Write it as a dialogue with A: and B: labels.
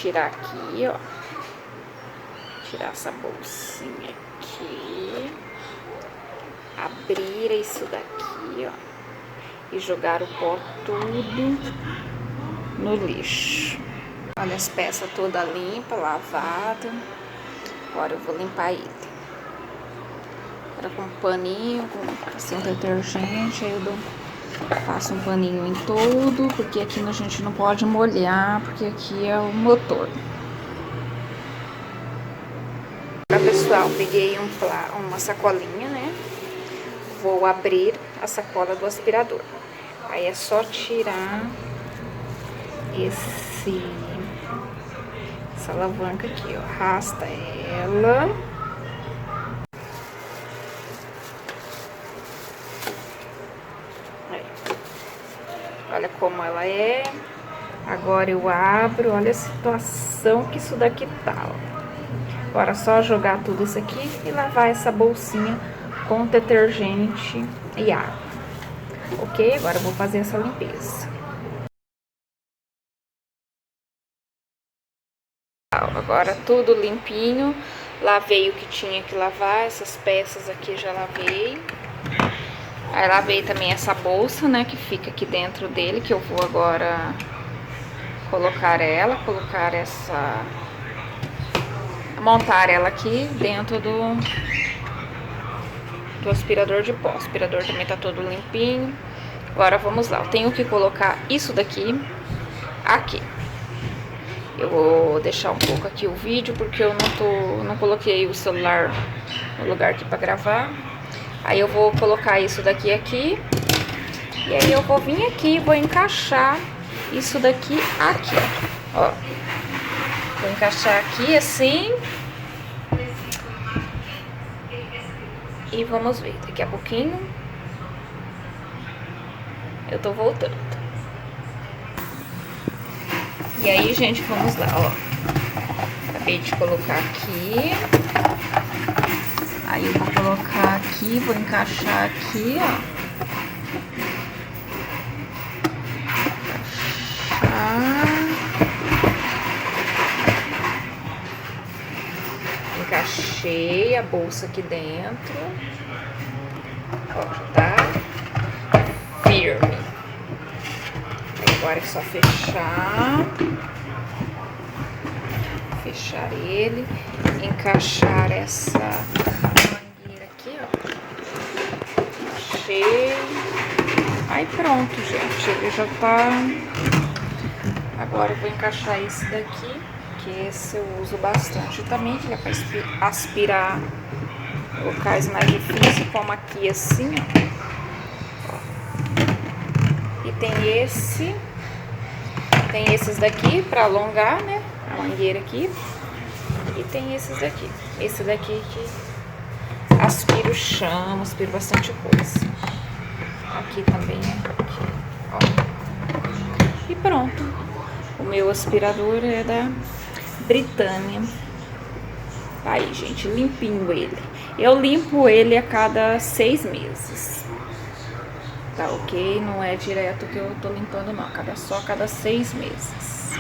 A: tirar aqui, ó. Tirar essa bolsinha aqui. Abrir isso daqui, ó. E jogar o pó tudo no lixo. Olha as peças toda limpa, lavada. Agora eu vou limpar ele. Agora com um paninho, com assim, um detergente, aí eu passo um paninho em todo, porque aqui a gente não pode molhar, porque aqui é o motor. Agora, pessoal, peguei uma sacolinha, né? Vou abrir a sacola do aspirador. Aí é só tirar essa alavanca aqui, ó. Arrasta ela. Aí. Olha como ela é. Agora eu abro, olha a situação que isso daqui tá, ó. Agora é só jogar tudo isso aqui e lavar essa bolsinha com detergente e água. Ok? Agora eu vou fazer essa limpeza. Agora tudo limpinho. Lavei o que tinha que lavar. Essas peças aqui já lavei. Aí lavei também essa bolsa, né? Que fica aqui dentro dele. Que eu vou agora colocar essa... montar ela aqui dentro do aspirador de pó. O aspirador também tá todo limpinho. Agora vamos lá. Eu tenho que colocar isso daqui aqui. Eu vou deixar um pouco aqui o vídeo porque eu não coloquei o celular no lugar aqui pra gravar. Aí eu vou colocar isso daqui aqui. E aí eu vou vir aqui e vou encaixar isso daqui aqui, ó. Vou encaixar aqui assim. E vamos ver, daqui a pouquinho eu tô voltando. E aí, gente, vamos lá, ó. Acabei de colocar aqui. Aí eu vou colocar aqui, vou encaixar aqui, ó. Encaixei a bolsa aqui dentro. Ó, já tá firme. Agora é só fechar. Fechar ele. Encaixar essa mangueira aqui, ó. Encaixei. Aí pronto, gente. Ele já tá... Agora eu vou encaixar esse daqui, que esse eu uso bastante também, que é para aspirar locais mais difíceis, como aqui assim, ó. E tem esses daqui para alongar, né, a mangueira aqui. E tem esses daqui. Esse daqui que aspira o chão, aspira bastante coisa. Aqui também, aqui, ó. E pronto. O meu aspirador é da Britânia. Aí, gente, limpinho ele. Eu limpo ele a cada 6 meses. Tá ok? Não é direto que eu tô limpando, não. Só a cada 6 meses.